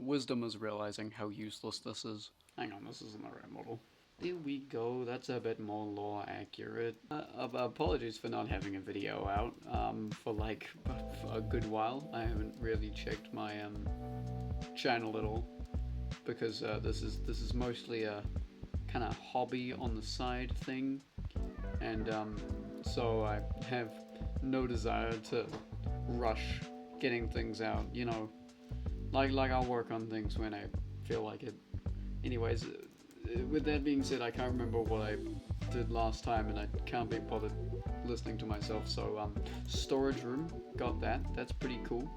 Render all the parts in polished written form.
Wisdom is realizing how useless this is. Hang on, this isn't the right model. There we go, that's a bit more lore accurate. Apologies for not having a video out for like a good while. I haven't really checked my channel at all because this is mostly a kind of hobby on the side thing, and so I have no desire to rush getting things out. You know, like I'll work on things when I feel like it. Anyways, with that being said, I can't remember what I did last time, and I can't be bothered listening to myself. So storage room, got that. That's pretty cool.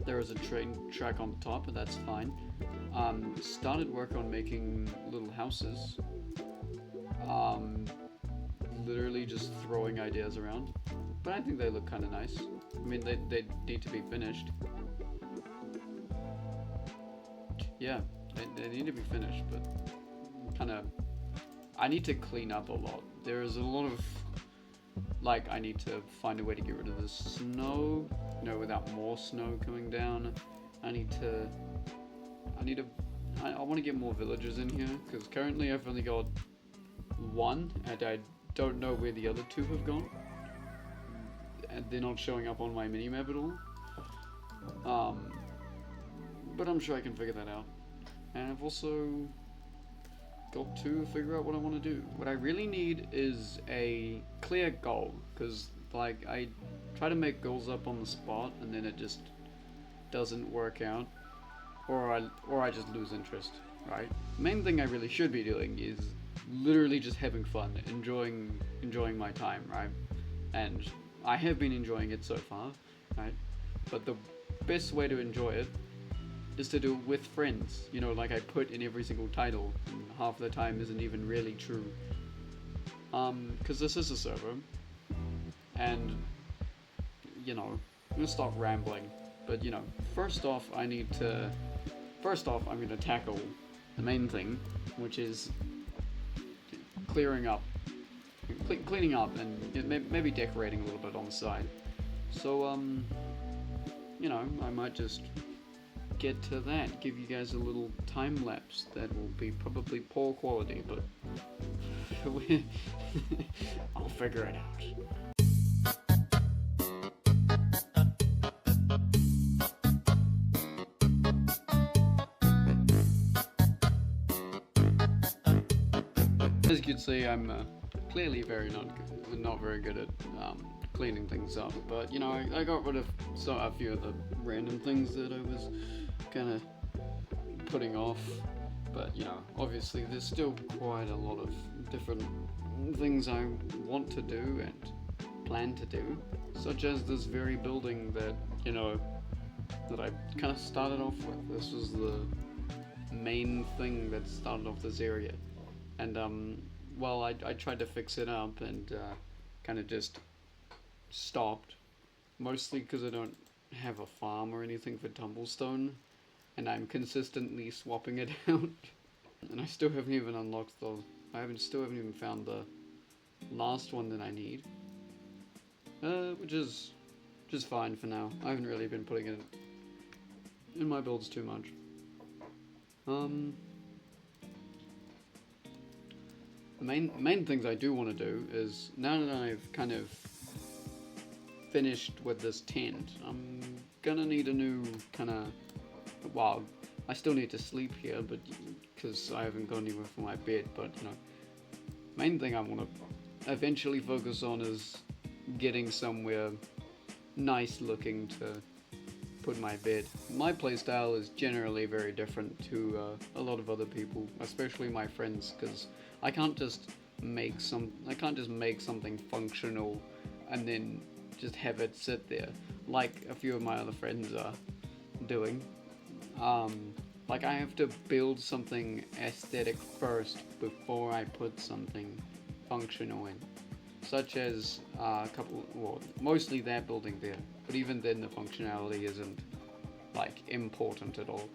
There is a train track on the top, but that's fine. Started work on making little houses. Literally just throwing ideas around, but I think they look kind of nice. I mean, they need to be finished. Yeah, they need to be finished, but kind of, I need to clean up a lot. There is a lot of, like, I need to find a way to get rid of the snow, you know, without more snow coming down. I want to get more villagers in here, because currently I've only got one, and I don't know where the other two have gone. And they're not showing up on my minimap at all. But I'm sure I can figure that out. And I've also got to figure out what I want to do. What I really need is a clear goal, because like I try to make goals up on the spot and then it just doesn't work out, or I just lose interest, right? The main thing I really should be doing is literally just having fun, enjoying my time, right? And I have been enjoying it so far, right? But the best way to enjoy it is to do it with friends, you know, like I put in every single title, and half the time isn't even really true. Because this is a server, and, you know, I'm gonna stop rambling, but, you know, first off, I'm gonna tackle the main thing, which is cleaning up and maybe decorating a little bit on the side. So, you know, I might just get to that, give you guys a little time lapse that will be probably poor quality, but I'll figure it out. As you can see, I'm clearly not very good at cleaning things up, but you know, I got rid of a few of the random things that I was kind of putting off, but you know, obviously there's still quite a lot of different things I want to do and plan to do, such as this very building that, you know, that I kind of started off with. This was the main thing that started off this area, and well, I tried to fix it up and kind of just stopped, mostly because I don't have a farm or anything for tumblestone, and I'm consistently swapping it out, and I still haven't even unlocked the, still haven't even found the last one that I need, which is just fine for now. I haven't really been putting it in my builds too much. The main things I do want to do is, now that I've kind of finished with this tent, I'm gonna need a new kind of, well, I still need to sleep here, but because I haven't gone anywhere for my bed, but you know, main thing I want to eventually focus on is getting somewhere nice looking to put my bed. My playstyle is generally very different to a lot of other people, especially my friends, because I can't just make something functional and then just have it sit there like a few of my other friends are doing. Like I have to build something aesthetic first before I put something functional in, such as mostly that building there, but even then the functionality isn't like important at all.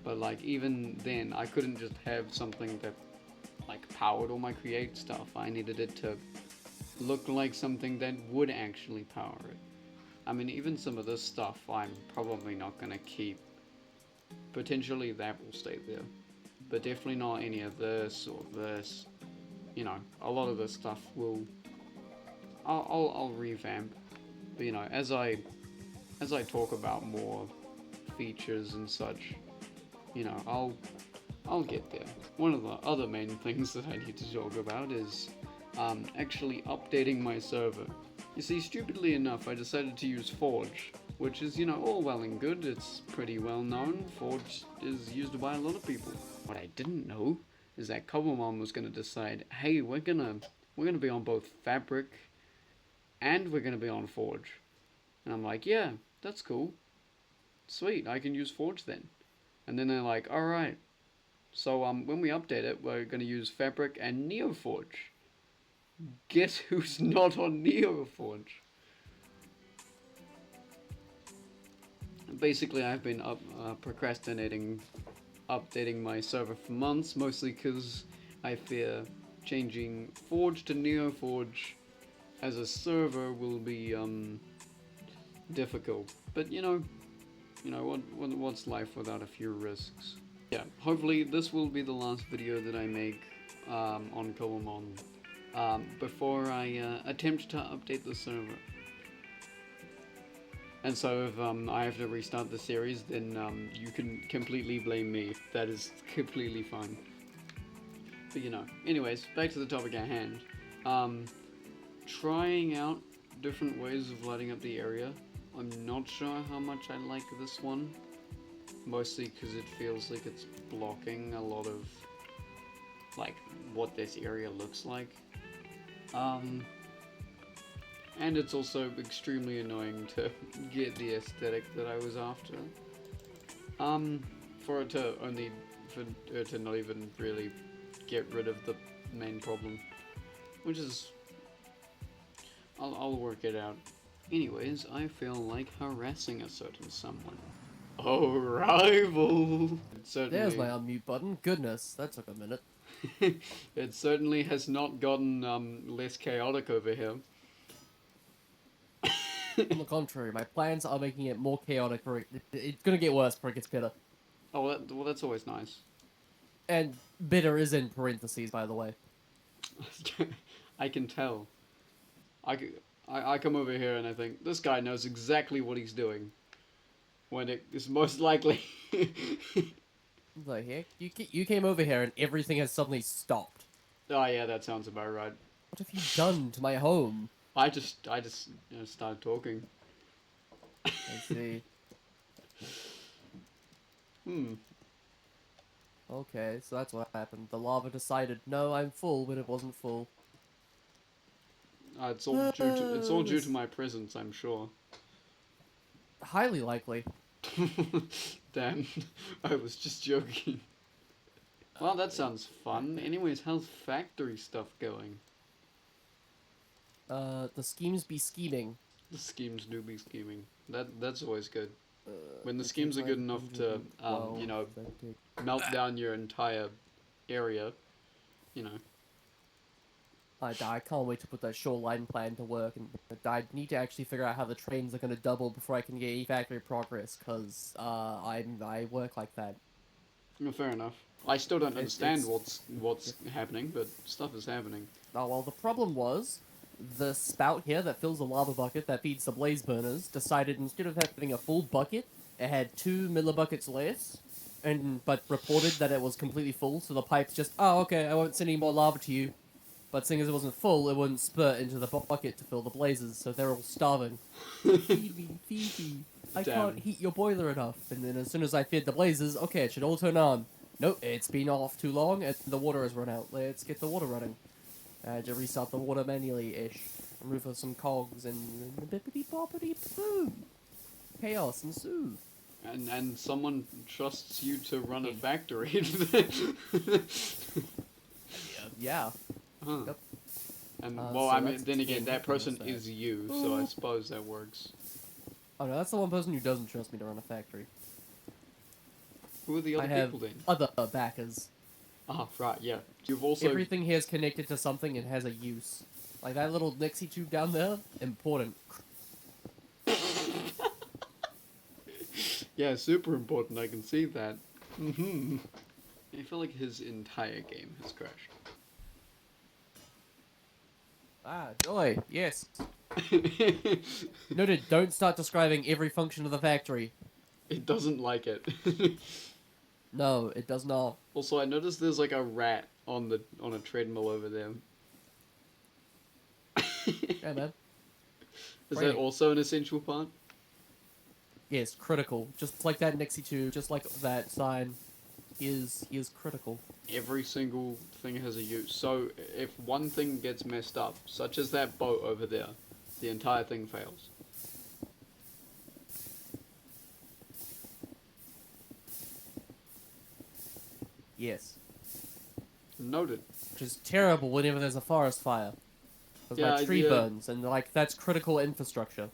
But like even then I couldn't just have something that like powered all my create stuff. I needed it to look like something that would actually power it. I mean, even some of this stuff I'm probably not gonna keep potentially that will stay there. But definitely not any of this or this. You know, a lot of this stuff will... I'll revamp. But you know, as I talk about more features and such, you know, I'll get there. One of the other main things that I need to talk about is actually updating my server. You see, stupidly enough, I decided to use Forge, which is, you know, all well and good. It's pretty well known. Forge is used by a lot of people. What I didn't know is that Cobblemon was going to decide, hey, we're gonna be on both Fabric and we're gonna be on Forge. And I'm like, yeah, that's cool. Sweet, I can use Forge then. And then they're like, alright. So when we update it, we're gonna use Fabric and NeoForge. Guess who's not on NeoForge? Basically, I've been procrastinating updating my server for months, mostly because I fear changing Forge to NeoForge as a server will be difficult. But you know what's life without a few risks? Yeah, hopefully this will be the last video that I make on Cobblemon before I attempt to update the server. And so if I have to restart the series, then you can completely blame me. That is completely fine. But you know, anyways, back to the topic at hand. Trying out different ways of lighting up the area. I'm not sure how much I like this one. Mostly because it feels like it's blocking a lot of like what this area looks like. And it's also extremely annoying to get the aesthetic that I was after. For it to not even really get rid of the main problem, which is, I'll work it out. Anyways, I feel like harassing a certain someone. Oh, rival! There's my unmute button. Goodness, that took a minute. It certainly has not gotten less chaotic over here. On the contrary, my plans are making it more chaotic. It's gonna get worse before it gets better. Oh, well, that's always nice. And bitter is in parentheses, by the way. I can tell. I come over here and I think, this guy knows exactly what he's doing. When it is most likely... The heck? You came over here and everything has suddenly stopped. Oh yeah, that sounds about right. What have you done to my home? I just started talking. I see. Okay, so that's what happened. The lava decided, no, I'm full, when it wasn't full. It's all due to my presence, I'm sure. Highly likely. Damn, I was just joking. Well, that sounds fun. Anyways, how's factory stuff going? The schemes be scheming. The schemes do be scheming. That's always good. When the schemes are good enough to, you know, melt down your entire area, you know. I can't wait to put that shoreline plan to work, and I need to actually figure out how the trains are going to double before I can get any factory progress, because I work like that. Well, fair enough. I still don't understand what's happening, but stuff is happening. Oh, well, the problem was, the spout here that fills the lava bucket that feeds the blaze burners decided instead of having a full bucket, it had 2 millibuckets less, but reported that it was completely full, so the pipe's just, oh, okay, I won't send any more lava to you. But seeing as it wasn't full, it wouldn't spurt into the bucket to fill the blazes, so they're all starving. Feed me, feed me. I can't heat your boiler enough. And then as soon as I fed the blazes, okay, it should all turn on. Nope, it's been off too long, and the water has run out. Let's get the water running. I had to restart the water manually-ish. Remove some cogs, and bippity-boppity-boom. Chaos ensued. And someone trusts you to run a factory. Yeah. Huh. Yep. And well, so I mean, then again, that person that. is you, so I suppose that works. Oh no, that's the one person who doesn't trust me to run a factory. Who are the other people then? Other backers. Ah, right, yeah. You've also... Everything here is connected to something and has a use. Like that little Nixie tube down there, important. Yeah, super important. I can see that. I feel like his entire game has crashed. Ah, joy. Yes. Noted. Don't start describing every function of the factory. It doesn't like it. No, it does not. Also, I noticed there's like a rat on a treadmill over there. Yeah, man. Is that Training. also an essential part? Yes, critical. Just like that Nixie 2, just like that sign. He is critical. Every single thing has a use. So if one thing gets messed up, such as that boat over there, the entire thing fails. Yes. Noted. Which is terrible whenever there's a forest fire. Because my tree burns, and like that's critical infrastructure.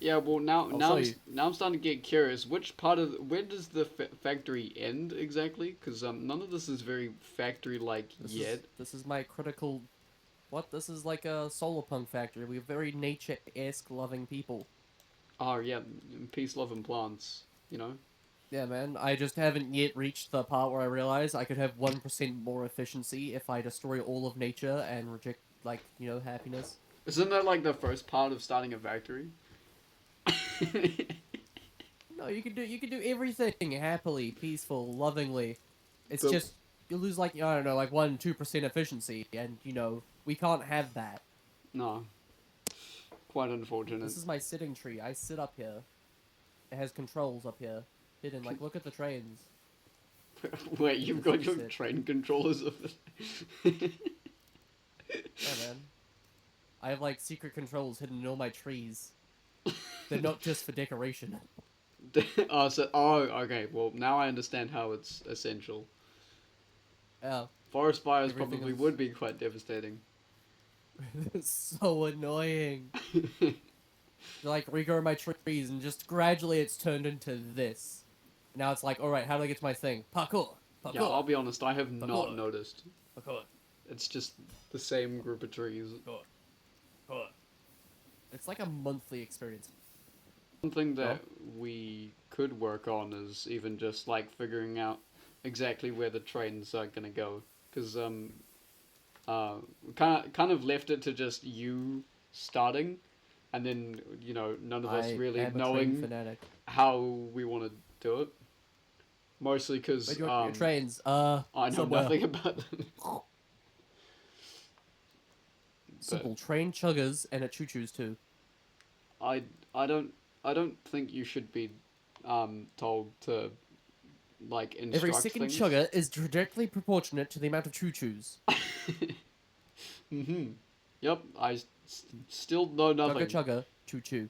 Yeah, well now I'll now show I'm, you. now I'm starting to get curious. Which part of where does the factory end exactly? Because none of this is very factory-like yet. This is my critical. What? This is like a solar punk factory. We're very nature-esque loving people. Oh yeah, peace, love, and plants. You know. Yeah, man. I just haven't yet reached the part where I realize I could have 1% more efficiency if I destroy all of nature and reject, like, happiness. Isn't that like the first part of starting a factory? No, you can do everything happily, peaceful, lovingly. It's But- just you lose like I don't know, like 1-2% efficiency, and we can't have that. No. Quite unfortunate. This is my sitting tree. I sit up here. It has controls up here, hidden. Like look at the trains. Wait, you've This got is your it. train controllers of it. Yeah, man. I have like secret controls hidden in all my trees. They're not just for decoration. Okay. Well, now I understand how it's essential. Yeah. Forest fires Everything probably is- would be quite devastating. It's so annoying. Like regrow my trees and just gradually it's turned into this. Now it's like, alright, how do I get to my thing? Parkour! Parkour! Yeah, I'll be honest, I have not Parkour. noticed. Parkour! It's just the same group of trees. Parkour! Parkour! It's like a monthly experience. One thing that we could work on is even just like figuring out exactly where the trains are gonna go, because kind of left it to just you starting, and then none of us I really am a train knowing fanatic. how we want to do it. Mostly because Wait, your trains, I know somewhere. nothing about them. Simple train chuggers and a choo-choos too. I don't think you should be told to like instruct Every second things. chugger is directly proportionate to the amount of choo-choos. Yep, still know nothing. Chugga chugga, choo-choo.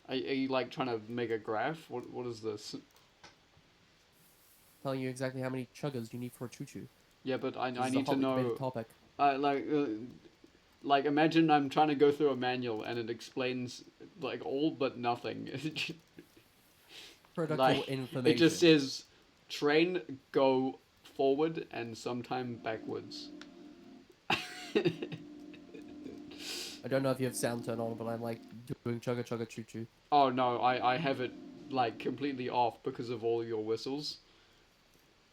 Are you like trying to make a graph? What is this? Telling you exactly how many chuggers you need for a choo-choo. Yeah, but I This is a need to hotly know. debated topic. Like imagine I'm trying to go through a manual and it explains like all but nothing. Critical Like, information. it just says train go forward and sometime backwards. I don't know if you have sound turned on, but I'm like doing chugga chugga choo choo. Oh no, I have it like completely off because of all your whistles,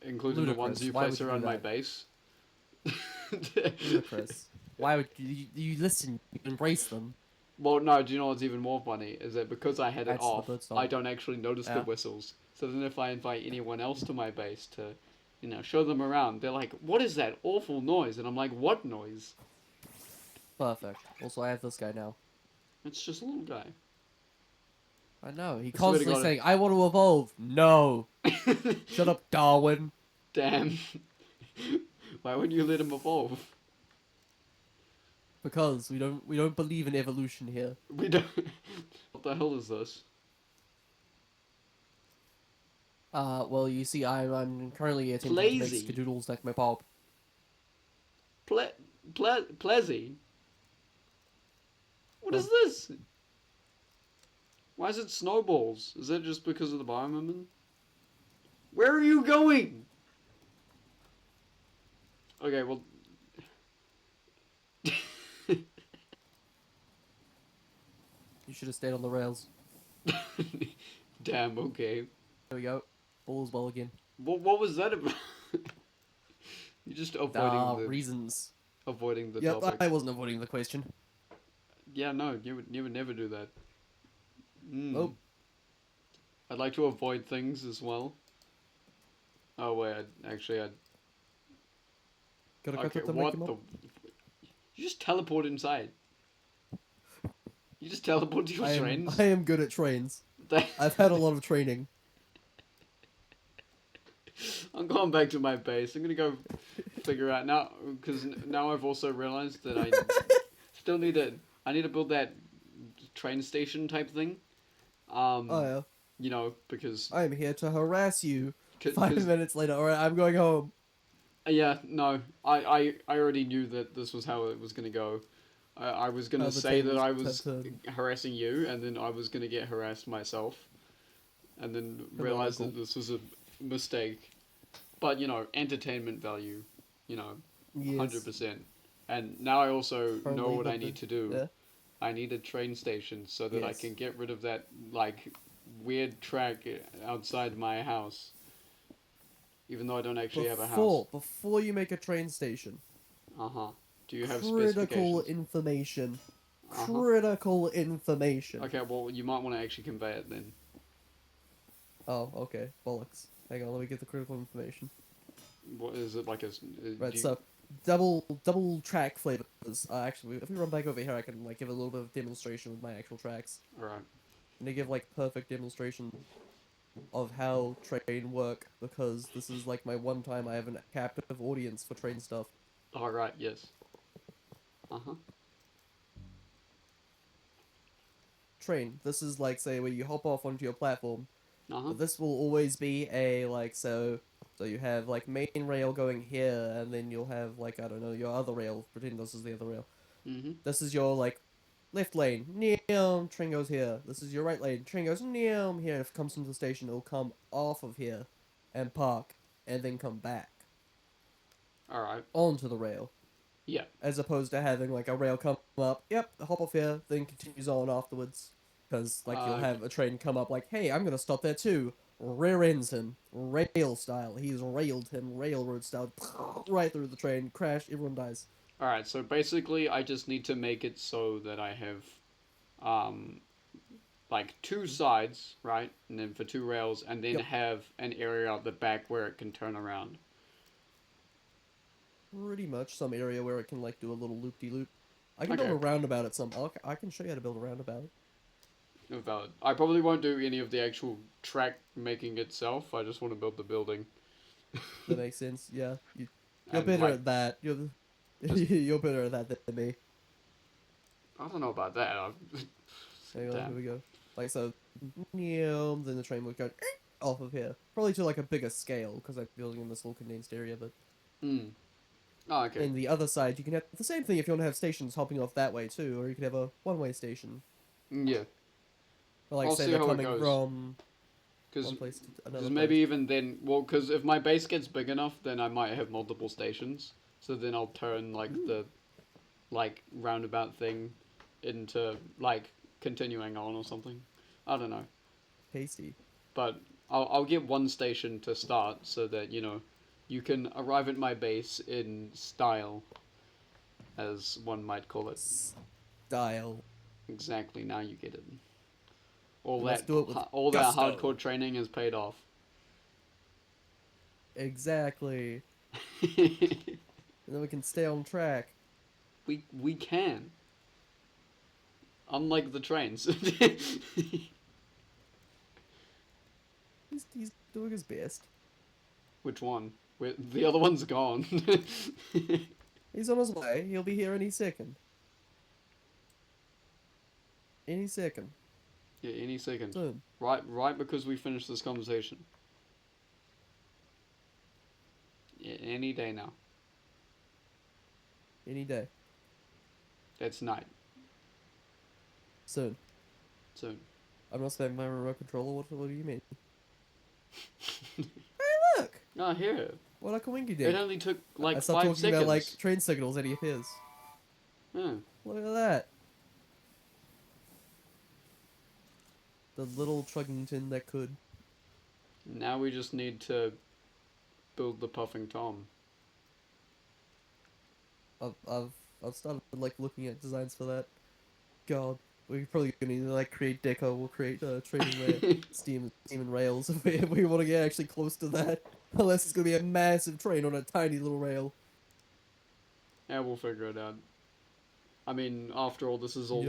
including the ones Ludicrous. you Why place would you do around my that? base. Ludicrous. Why would you listen? You embrace them. Well, no, do you know what's even more funny? Is that because I had it That's the off, bird song. I don't actually notice the Yeah. whistles. So then if I invite anyone else to my base to, show them around, they're like, what is that awful noise? And I'm like, what noise? Perfect. Also, I have this guy now. It's just a little guy. I know. He I swear to constantly God, saying, "I want to evolve." No. Shut up, Darwin. Damn. Why would you let him evolve? Because we don't believe in evolution here. We don't... What the hell is this? Well, you see, I'm currently attempting to make Lazy. skadoodles like my pop. Plezzy? What is this? Why is it snowballs? Is that just because of the biomimon? Where are you going? Okay, well... You should have stayed on the rails. Damn. Okay. There we go. All is well again. What was that about? You're just Reasons. avoiding the Yep, topic. I wasn't avoiding the question. Yeah, no, you would never do that. Oh. I'd like to avoid things as well. Oh wait, I'd Gotta cut okay. it to What make the? him You just teleport inside. You just teleport to your trains. I am good at trains. I've had a lot of training. I'm going back to my base. I'm gonna go figure out now, because now I've also realized that I still need to. I need to build that train station type thing. Oh yeah. You know, because I am here to harass you. 5 'cause- minutes later, alright, I'm going home. yeah, no, I already knew that this was how it was gonna go. I was gonna The say that tables I was turn. harassing you, and then I was gonna get harassed myself, and then realize that Uncle. this was a mistake. But you know, entertainment value, you know, Yes. 100%. And now I also know Probably what the- I need to do. Yeah. I need a train station so that I Yes. can get rid of that like weird track outside my house. Even though I don't actually have a house. Before you make a train station, Uh-huh. Do you have critical specifications? information. Uh-huh. Critical information. Okay, well, you might want to actually convey it then. Oh, okay. Bollocks. Hang on, let me get the critical information. What is it like a... Right, so double track flavors. Actually, if we run back over here, I can like give a little bit of demonstration with my actual tracks. Alright. And they give like perfect demonstration of how train work, because this is like my one time I have a captive audience for train stuff. Alright, yes. Uh-huh. Train. This is like, say, where you hop off onto your platform. Uh-huh. But this will always be a like so you have like main rail going here, and then you'll have like, I don't know, your other rail. Pretend this is the other rail. Mm-hmm. This is your like left lane. Neom, train goes here. This is your right lane. Train goes neom here. If it comes into the station, it'll come off of here and park, and then come back Alright. onto the rail. Yeah. As opposed to having like a rail come up, yep, hop off here, then continues on afterwards. Because like you'll have a train come up like, hey, I'm gonna stop there too. Rear ends him, rail style. He's railed him, railroad style, right through the train, crash, everyone dies. Alright, so basically I just need to make it so that I have, like two sides, right? And then for two rails, and then Yep. have an area at the back where it can turn around. Pretty much some area where it can like do a little loop-de-loop. I can build Okay. a roundabout at some. I can show you how to build a roundabout. Valid. I probably won't do any of the actual track making itself. I just want to build the building. That makes sense. Yeah, you're And, better like, at that. Just- You're better at that than me. I don't know about that. Hang on, Damn. here we go. Like so, then the train would go off of here. Probably to like a bigger scale because I'm building in this little condensed area. But Hmm. Oh, okay. in the other side, you can have the same thing if you want to have stations hopping off that way too, or you could have a one-way station. Yeah. Or like I'll say see they're how it coming goes. from Because one place to another. Because maybe even then, well, because if my base gets big enough, then I might have multiple stations. So then I'll turn like the, like roundabout thing, into like continuing on or something. I don't know, Tasty. but I'll get one station to start so that you know, you can arrive at my base in style, as one might call it. Style. Exactly. Now you get it. All Let's that do it with all that gusto. hardcore training has paid off. Exactly. And then we can stay on track. We can. Unlike the trains. He's doing his best. Which one? The other one's gone. He's on his way. He'll be here any second. Any second. Yeah, any second. Soon. Right because we finished this conversation. Yeah, any day now. Any day. It's night. Soon. Soon. I'm not spamming my remote controller. What do you mean? Hey, look! Oh, here. What a coinky It did. only took like I 5 stopped talking seconds. about like train signals and he appears. Yeah. Look at that. The little trucking tin that could. Now we just need to build the Puffing Tom. I've started like looking at designs for that. God, we're probably gonna need to like create deco. We'll create steam and rails if we want to get actually close to that. Unless it's gonna be a massive train on a tiny little rail. Yeah, we'll figure it out. I mean, after all, this is all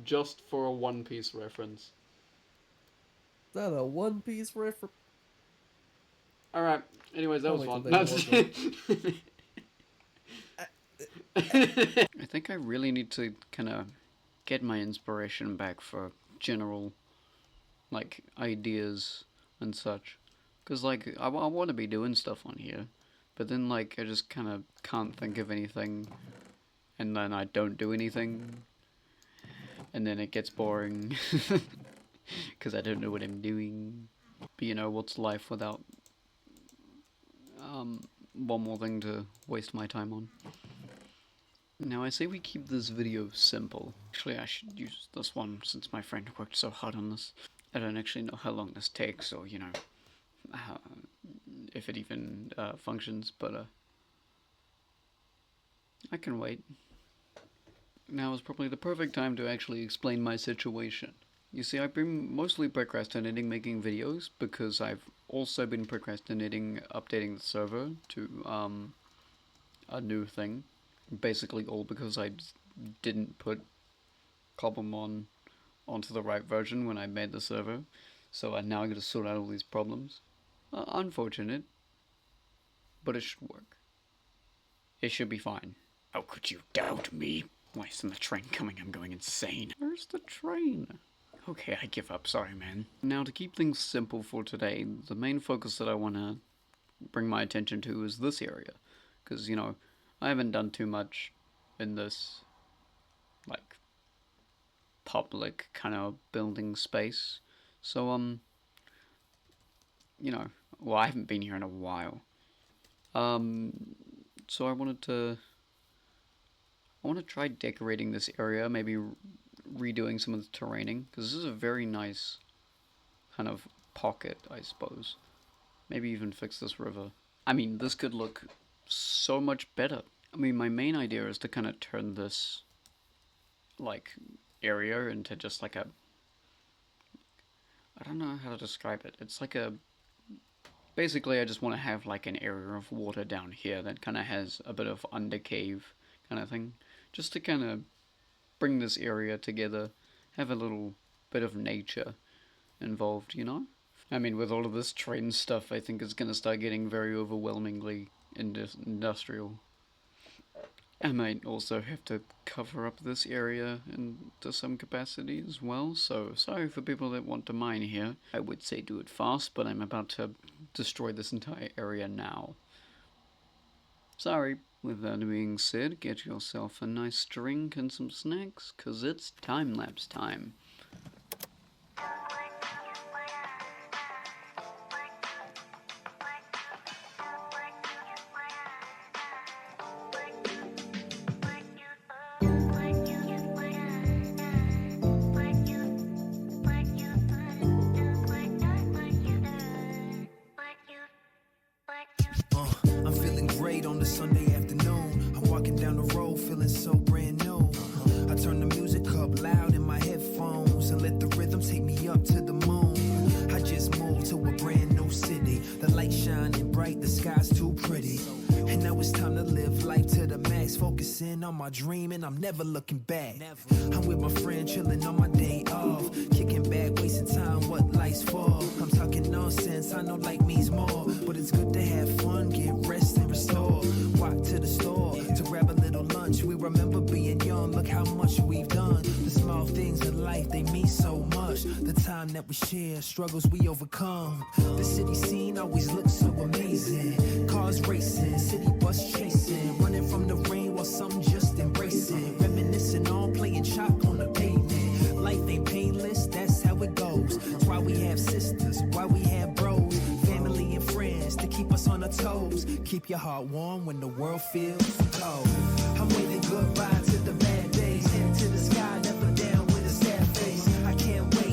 just for a One Piece reference. Is that a One Piece reference? All right. Anyways, that was fun. I think I really need to kind of get my inspiration back for general, like, ideas and such. Because, like, I want to be doing stuff on here, but then, like, I just kind of can't think of anything, and then I don't do anything, and then it gets boring, because I don't know what I'm doing. But, you know, what's life without one more thing to waste my time on? Now, I say we keep this video simple. Actually, I should use this one since my friend worked so hard on this. I don't actually know how long this takes, or, you know, if it even functions, but I can wait. Now is probably the perfect time to actually explain my situation. You see, I've been mostly procrastinating making videos because I've also been procrastinating updating the server to a new thing. Basically all because I didn't put Cobblemon onto the right version when I made the server, so I now got to sort out all these problems. Unfortunate, but it should work. It should be fine. How could you doubt me? Why isn't the train coming? I'm going insane. Where's the train? Okay, I give up. Sorry, man. Now, to keep things simple for today, the main focus that I want to bring my attention to is this area. Because, you know, I haven't done too much in this, like, public kind of building space. So, you know, well, I haven't been here in a while. So I want to try decorating this area, maybe redoing some of the terraining, because this is a very nice kind of pocket, I suppose. Maybe even fix this river. I mean, this could look so much better. I mean, my main idea is to kind of turn this, like, area into just like a, I don't know how to describe it. It's like a, basically I just want to have like an area of water down here that kind of has a bit of undercave kind of thing. Just to kind of bring this area together, have a little bit of nature involved, you know? I mean, with all of this train stuff, I think it's going to start getting very overwhelmingly industrial. I might also have to cover up this area to some capacity as well, so sorry for people that want to mine here. I would say do it fast, but I'm about to destroy this entire area now. Sorry. With that being said, get yourself a nice drink and some snacks, 'cause it's time-lapse time. I'm feeling great on the Sunday afternoon. I'm walking down the road feeling so brand new. I turn the music up loud in my headphones and let the rhythm take me up to the moon. I just moved to a brand new city. The light shining bright, the sky's too pretty. And now it's time to live life to the max. Focusing on my dream and I'm never looking back. I'm with my friend chilling on my day off. Kicking back, wasting time, what life's for. I'm talking nonsense, I know life means more. But it's good to have fun, get rest and restore. Walk to the store to grab a little lunch. We remember being young, look how much we've done. The small things in life, they mean so much. The time that we share, struggles we overcome. The city scene always looks so amazing. Cars racing, city bus chasing. Running from the rain while some just embracing. Reminiscing on playing chalk on the pavement. Life ain't painless, that's how it goes. That's why we have sisters, why we have bros. Family and friends to keep us on our toes. Keep your heart warm when the world feels cold. I'm waving goodbye to the bad days. Heading to the sky, never down with a sad face. I can't wait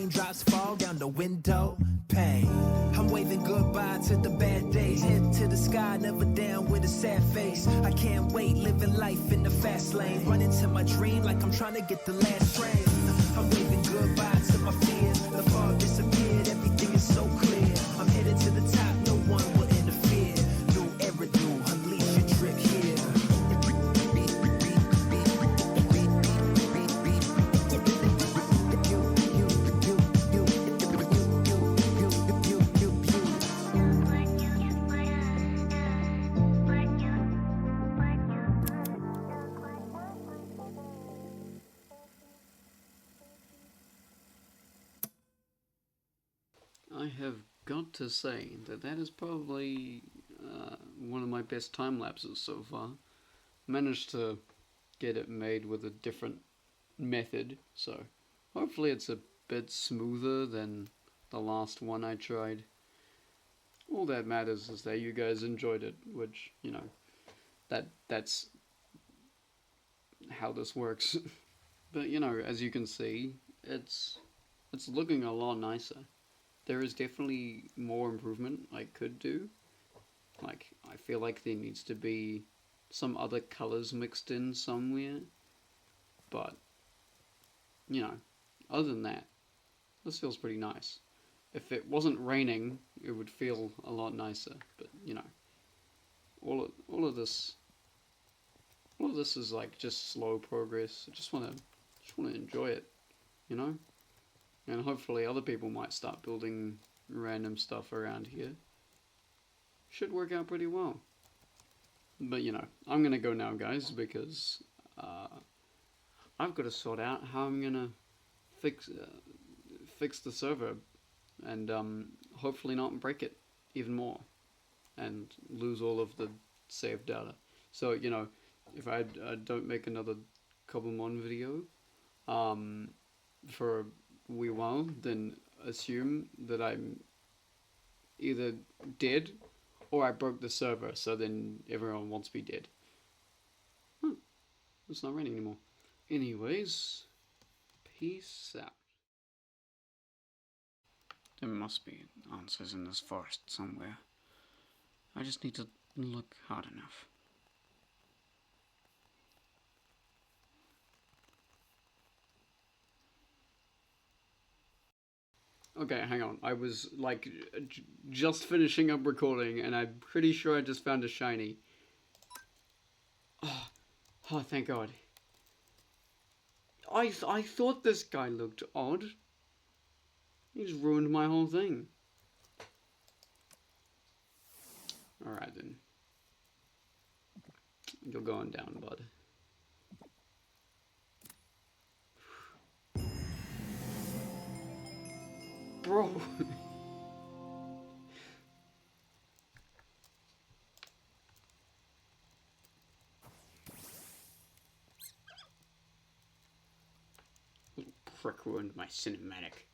raindrops fall down the window pane. I'm waving goodbye to the bad days. Head to the sky, never down with a sad face. I can't wait, living life in the fast lane. Running to my dream like I'm trying to get the last train. I'm waving goodbye to my fears. The fog disappeared, everything is so clear. I'm headed to the top, no one will interfere. New era, new, unleash your trip here. I have got to say that that is probably one of my best time lapses so far. Managed to get it made with a different method, so hopefully it's a bit smoother than the last one I tried. All that matters is that you guys enjoyed it, which, you know, that's how this works. But, you know, as you can see, it's looking a lot nicer. There is definitely more improvement I could do. Like, I feel like there needs to be some other colors mixed in somewhere. But, you know, other than that, this feels pretty nice. If it wasn't raining, it would feel a lot nicer. But, you know, all of this is like just slow progress. I just wanna enjoy it, you know? And hopefully other people might start building random stuff around here. Should work out pretty well. But, you know, I'm gonna go now, guys, because I've got to sort out how I'm gonna fix the server and hopefully not break it even more and lose all of the saved data. So, you know, if I don't make another Cobblemon video for a wee while, then assume that I'm either dead or I broke the server, so then everyone wants me dead. It's not raining anymore. Anyways, peace out. There must be answers in this forest somewhere. I just need to look hard enough. Okay, hang on. I was like just finishing up recording and I'm pretty sure I just found a shiny. Oh, thank God. I thought this guy looked odd. He just ruined my whole thing. Alright then. You're going down, bud. Bro. Prick ruined my cinematic.